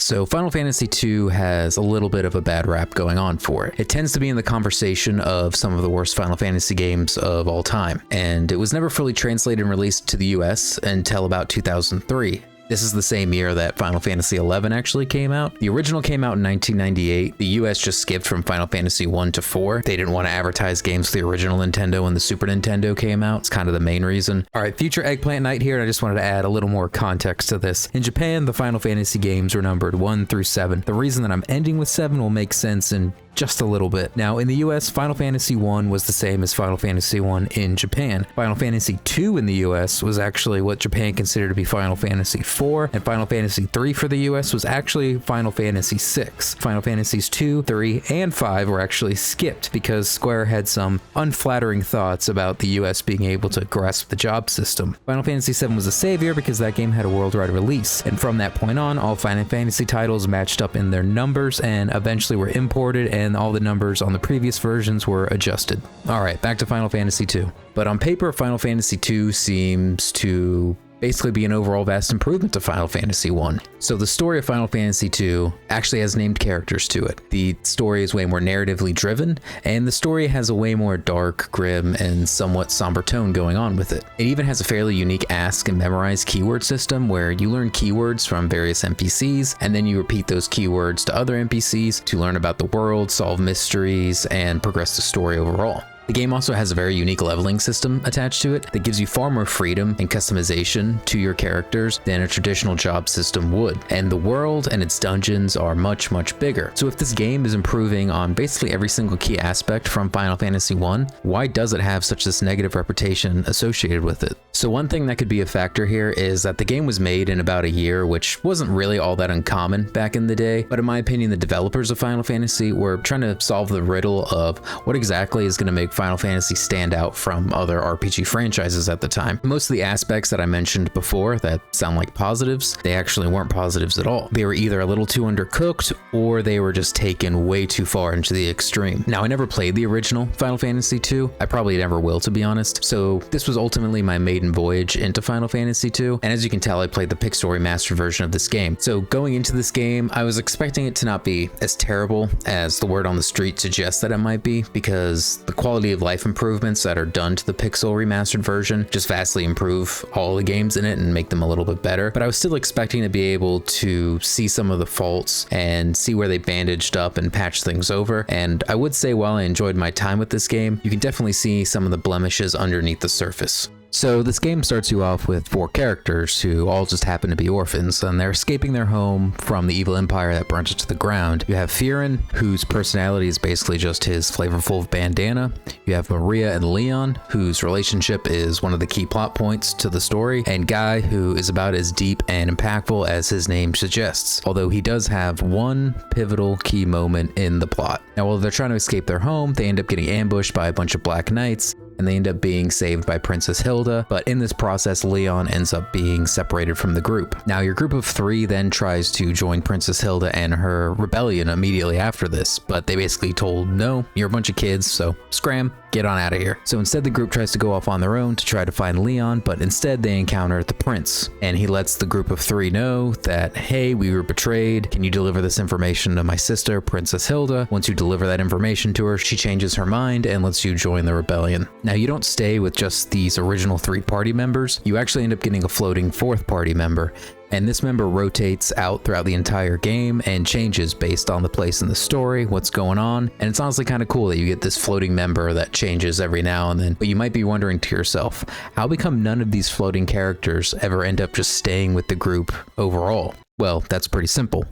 So Final Fantasy II has a little bit of a bad rap going on for it. It tends to be in the conversation of some of the worst Final Fantasy games of all time, and it was never fully translated and released to the US until about 2003. This is the same year that Final Fantasy XI actually came out. The original came out in 1998. The US just skipped from Final Fantasy 1 to 4. They didn't want to advertise games for the original Nintendo when the Super Nintendo came out. It's kind of the main reason. All right, future Eggplant Knight here, and I just wanted to add a little more context to this. In Japan, the Final Fantasy games were numbered 1 through 7. The reason that I'm ending with 7 will make sense in just a little bit. Now, in the US, Final Fantasy 1 was the same as Final Fantasy 1 in Japan. Final Fantasy 2 in the US was actually what Japan considered to be Final Fantasy 4, and Final Fantasy 3 for the US was actually Final Fantasy 6. Final Fantasies 2, 3, and 5 were actually skipped because Square had some unflattering thoughts about the US being able to grasp the job system. Final Fantasy 7 was a savior because that game had a worldwide release, and from that point on, all Final Fantasy titles matched up in their numbers and eventually were imported, and all the numbers on the previous versions were adjusted. All right, back to Final Fantasy 2. But on paper, Final Fantasy 2 seems to basically be an overall vast improvement to Final Fantasy 1. So the story of Final Fantasy 2 actually has named characters to it. The story is way more narratively driven, and the story has a way more dark, grim, and somewhat somber tone going on with it. It even has a fairly unique ask and memorize keyword system where you learn keywords from various NPCs, and then you repeat those keywords to other NPCs to learn about the world, solve mysteries, and progress the story overall. The game also has a very unique leveling system attached to it that gives you far more freedom and customization to your characters than a traditional job system would. And the world and its dungeons are much, much bigger. So if this game is improving on basically every single key aspect from Final Fantasy 1, why does it have such this negative reputation associated with it? So one thing that could be a factor here is that the game was made in about a year, which wasn't really all that uncommon back in the day. But in my opinion, the developers of Final Fantasy were trying to solve the riddle of what exactly is going to make Final Fantasy stand out from other RPG franchises at the time. Most of the aspects that I mentioned before that sound like positives, they actually weren't positives at all. They were either a little too undercooked or they were just taken way too far into the extreme. Now, I never played the original Final Fantasy II. I probably never will, to be honest. So this was ultimately my maiden voyage into Final Fantasy II. And as you can tell, I played the Pixel Remaster version of this game. So going into this game, I was expecting it to not be as terrible as the word on the street suggests that it might be, because the quality of life improvements that are done to the Pixel Remastered version just vastly improve all the games in it and make them a little bit better. But I was still expecting to be able to see some of the faults and see where they bandaged up and patched things over. And I would say while I enjoyed my time with this game, you can definitely see some of the blemishes underneath the surface. So this game starts you off with 4 characters who all just happen to be orphans, and they're escaping their home from the evil empire that burnt it to the ground. You have Firen, whose personality is basically just his flavorful bandana. You have Maria and Leon, whose relationship is one of the key plot points to the story, and Guy, who is about as deep and impactful as his name suggests, although he does have one pivotal key moment in the plot. Now, while they're trying to escape their home, they end up getting ambushed by a bunch of Black Knights, and they end up being saved by Princess Hilda, but in this process, Leon ends up being separated from the group. Now, your group of 3 then tries to join Princess Hilda and her rebellion immediately after this, but they basically told, no, you're a bunch of kids, so scram, get on out of here. So instead, the group tries to go off on their own to try to find Leon, but instead they encounter the prince, and he lets the group of 3 know that, hey, we were betrayed. Can you deliver this information to my sister, Princess Hilda? Once you deliver that information to her, she changes her mind and lets you join the rebellion. Now, you don't stay with just these original 3 party members. You actually end up getting a floating 4th party member, and this member rotates out throughout the entire game and changes based on the place in the story, what's going on. And it's honestly kind of cool that you get this floating member that changes every now and then. But you might be wondering to yourself, how come none of these floating characters ever end up just staying with the group overall? Well, that's pretty simple.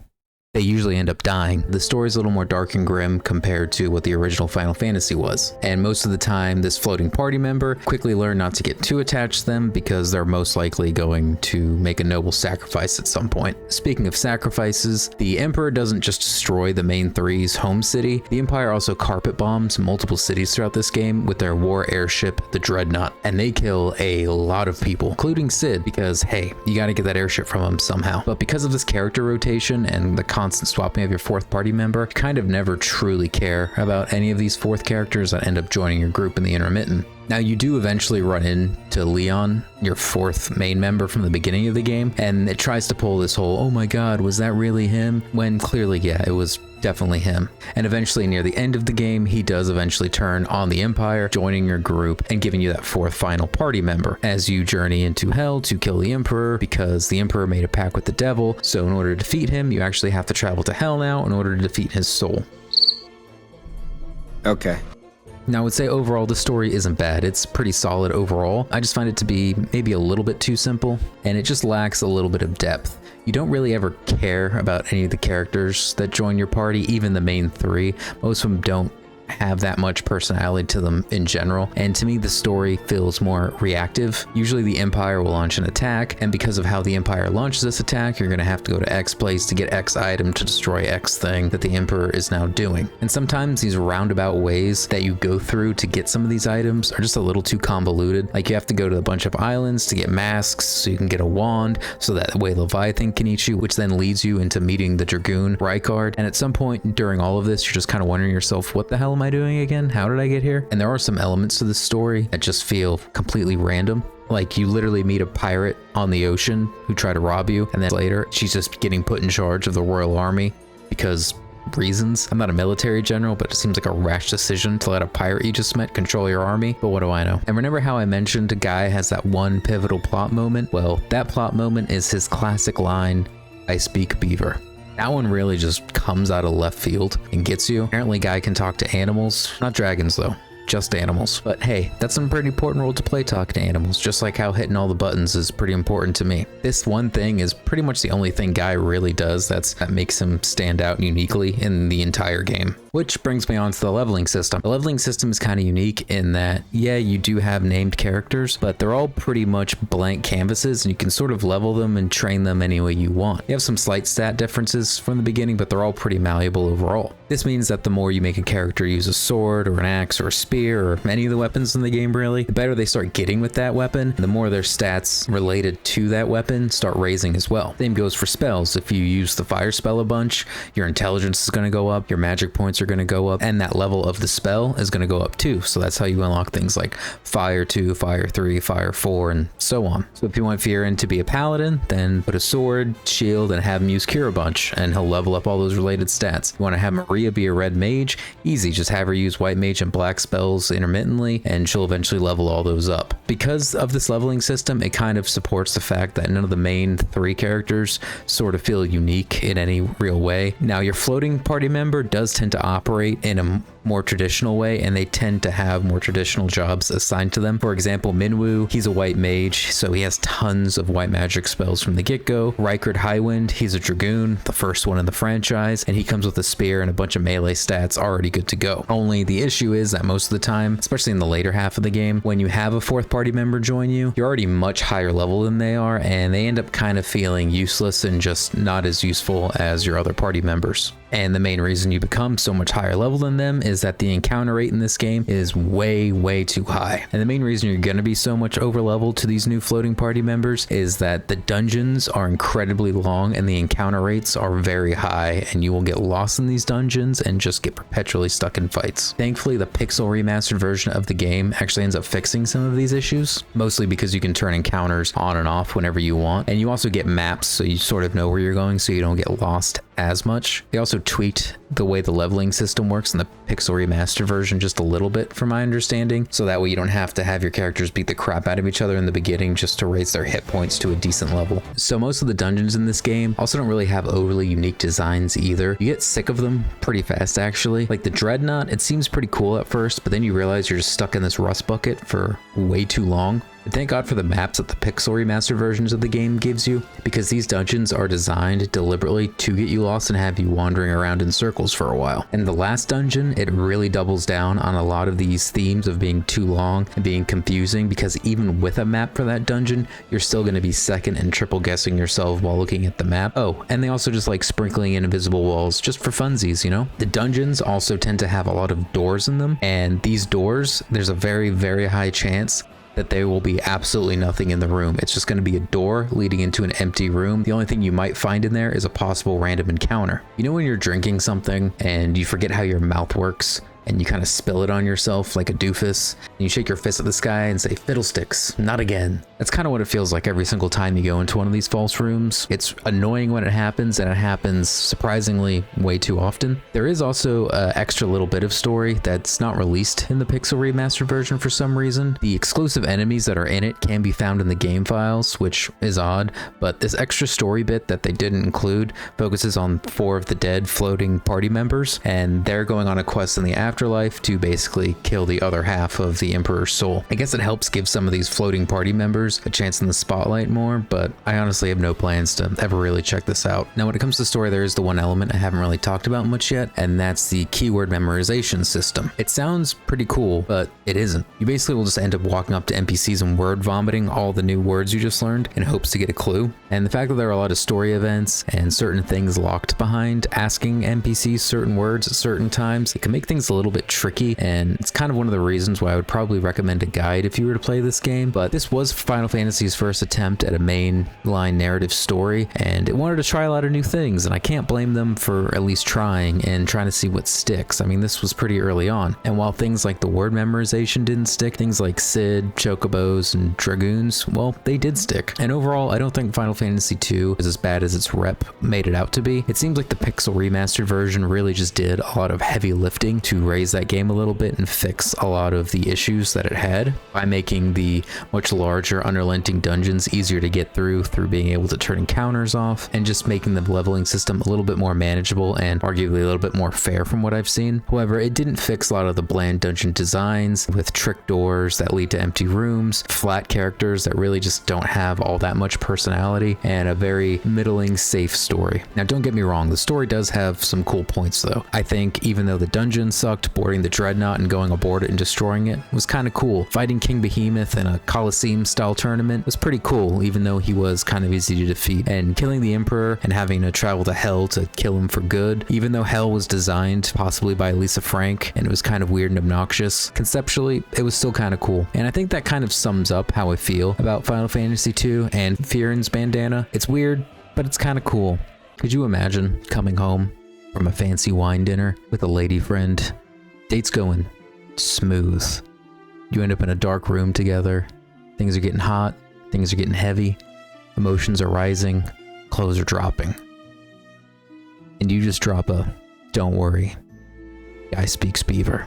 They usually end up dying. The story's a little more dark and grim compared to what the original Final Fantasy was. And most of the time, this floating party member quickly learn not to get too attached to them because they're most likely going to make a noble sacrifice at some point. Speaking of sacrifices, the Emperor doesn't just destroy the main 3's home city. The Empire also carpet bombs multiple cities throughout this game with their war airship, the Dreadnought. And they kill a lot of people, including Cid, because hey, you gotta get that airship from him somehow. But because of this character rotation and the constant swapping of your 4th party member, you kind of never truly care about any of these 4th characters that end up joining your group in the intermittent. Now, you do eventually run into Leon, your fourth main member from the beginning of the game, and it tries to pull this whole, oh my god, was that really him? When clearly, yeah, it was definitely him. And eventually, near the end of the game, he does eventually turn on the Empire, joining your group and giving you that fourth final party member as you journey into hell to kill the Emperor, because the Emperor made a pact with the devil. So in order to defeat him, you actually have to travel to hell now in order to defeat his soul. Okay. Now, I would say overall the story isn't bad. It's pretty solid overall. I just find it to be maybe a little bit too simple, and it just lacks a little bit of depth. You don't really ever care about any of the characters that join your party, even the main three. Most of them don't have that much personality to them in general, and to me the story feels more reactive. Usually the Empire will launch an attack, and because of how the Empire launches this attack, you're going to have to go to X place to get X item to destroy X thing that the Emperor is now doing. And sometimes these roundabout ways that you go through to get some of these items are just a little too convoluted. Like, you have to go to a bunch of islands to get masks so you can get a wand, so that way Leviathan can eat you, which then leads you into meeting the Dragoon Rykard. And at some point during all of this, you're just kind of wondering yourself, what the hell am I doing again? How did I get here? And there are some elements to this story that just feel completely random. Like, you literally meet a pirate on the ocean who try to rob you, and then later she's just getting put in charge of the Royal Army because reasons. I'm not a military general, but it seems like a rash decision to let a pirate you just met control your army, but what do I know? And remember how I mentioned a guy has that one pivotal plot moment? Well, that plot moment is his classic line, "I speak beaver." That one really just comes out of left field and gets you. Apparently, guy can talk to animals, not dragons though, just animals. But hey, that's a pretty important role to play, talking to animals, just like how hitting all the buttons is pretty important to me. This one thing is pretty much the only thing Guy really does that makes him stand out uniquely in the entire game. Which brings me on to the leveling system. The leveling system is kind of unique in that, yeah, you do have named characters, but they're all pretty much blank canvases, and you can sort of level them and train them any way you want. You have some slight stat differences from the beginning, but they're all pretty malleable overall. This means that the more you make a character use a sword or an axe or a spear or any of the weapons in the game really, the better they start getting with that weapon, the more their stats related to that weapon start raising as well. Same goes for spells. If you use the fire spell a bunch, your intelligence is going to go up, your magic points are going to go up, and that level of the spell is going to go up too. So that's how you unlock things like Fire 2, Fire 3, Fire 4, and so on. So if you want Fiorin to be a paladin, then put a sword, shield, and have him use Cure a bunch, and he'll level up all those related stats. You want to have Maria be a red mage? Easy, just have her use white mage and black spells intermittently, and she'll eventually level all those up. Because of this leveling system, it kind of supports the fact that none of the main three characters sort of feel unique in any real way. Now, your floating party member does tend to operate in a more traditional way, and they tend to have more traditional jobs assigned to them. For example, Minwu, he's a white mage, so he has tons of white magic spells from the get-go. Rykard Highwind, he's a dragoon, the first one in the franchise, and he comes with a spear and a bunch of melee stats already good to go. Only the issue is that most of the time, especially in the later half of the game, when you have a fourth party member join you, you're already much higher level than they are, and they end up kind of feeling useless and just not as useful as your other party members. And the main reason you become so much higher level than them is that the encounter rate in this game is way too high. And the main reason you're going to be so much over leveled to these new floating party members is that the dungeons are incredibly long and the encounter rates are very high, and you will get lost in these dungeons and just get perpetually stuck in fights. Thankfully, the pixel remastered version of the game actually ends up fixing some of these issues, mostly because you can turn encounters on and off whenever you want, and you also get maps so you sort of know where you're going so you don't get lost as much. They also tweaked the way the leveling system works in the pixel remastered version just a little bit from my understanding, so that way you don't have to have your characters beat the crap out of each other in the beginning just to raise their hit points to a decent level. So most of the dungeons in this game also don't really have overly unique designs either. You get sick of them pretty fast actually. Like the Dreadnought, it seems pretty cool at first, but then you realize you're just stuck in this rust bucket for way too long. But thank God for the maps that the pixel remastered versions of the game gives you, because these dungeons are designed deliberately to get you lost and have you wandering around in circles for a while. And the last dungeon, it really doubles down on a lot of these themes of being too long and being confusing, because even with a map for that dungeon, you're still going to be second and triple guessing yourself while looking at the map. Oh, and they also just like sprinkling in invisible walls just for funsies, you know? The dungeons also tend to have a lot of doors in them, and these doors, there's a very high chance that there will be absolutely nothing in the room. It's just going to be a door leading into an empty room. The only thing you might find in there is a possible random encounter. You know when you're drinking something and you forget how your mouth works and you kind of spill it on yourself like a doofus. And you shake your fist at the sky and say, "Fiddlesticks, not again." That's kind of what it feels like every single time you go into one of these false rooms. It's annoying when it happens, and it happens surprisingly way too often. There is also an extra little bit of story that's not released in the Pixel Remastered version for some reason. The exclusive enemies that are in it can be found in the game files, which is odd, but this extra story bit that they didn't include focuses on 4 of the dead floating party members, and they're going on a quest in the afterlife to basically kill the other half of the Emperor's soul. I guess it helps give some of these floating party members a chance in the spotlight more, but I honestly have no plans to ever really check this out. Now, when it comes to story, there is the one element I haven't really talked about much yet, and that's the keyword memorization system. It sounds pretty cool, but it isn't. You basically will just end up walking up to NPCs and word vomiting all the new words you just learned in hopes to get a clue. And the fact that there are a lot of story events and certain things locked behind asking NPCs certain words at certain times, it can make things a little bit tricky, and it's kind of one of the reasons why I would probably recommend a guide if you were to play this game. But this was Final Fantasy's first attempt at a mainline narrative story, and it wanted to try a lot of new things, and I can't blame them for at least trying and trying to see what sticks. I mean, this was pretty early on, and while things like the word memorization didn't stick, things like Cid, Chocobos, and Dragoons, well, they did stick. And overall, I don't think Final Fantasy II is as bad as its rep made it out to be. It seems like the Pixel Remastered version really just did a lot of heavy lifting to raise that game a little bit and fix a lot of the issues that it had by making the much larger unrelenting dungeons easier to get through being able to turn encounters off, and just making the leveling system a little bit more manageable and arguably a little bit more fair from what I've seen. However, it didn't fix a lot of the bland dungeon designs with trick doors that lead to empty rooms, flat characters that really just don't have all that much personality, and a very middling safe story. Now, don't get me wrong, the story does have some cool points though. I think even though the dungeon sucked, boarding the Dreadnought and going aboard it and destroying it was kind of cool. Fighting King Behemoth in a Coliseum style tournament was pretty cool, even though he was kind of easy to defeat. And killing the Emperor and having to travel to Hell to kill him for good, even though Hell was designed possibly by Lisa Frank and it was kind of weird and obnoxious, conceptually it was still kind of cool. And I think that kind of sums up how I feel about Final Fantasy II and Firen's bandana. It's weird, but it's kind of cool. Could you imagine coming home from a fancy wine dinner with a lady friend? Date's going smooth. You end up in a dark room together. Things are getting hot. Things are getting heavy. Emotions are rising. Clothes are dropping. And you just drop a, "Don't worry, guy speaks beaver."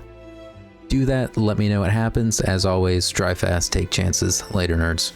Do that. Let me know what happens. As always, drive fast, take chances. Later, nerds.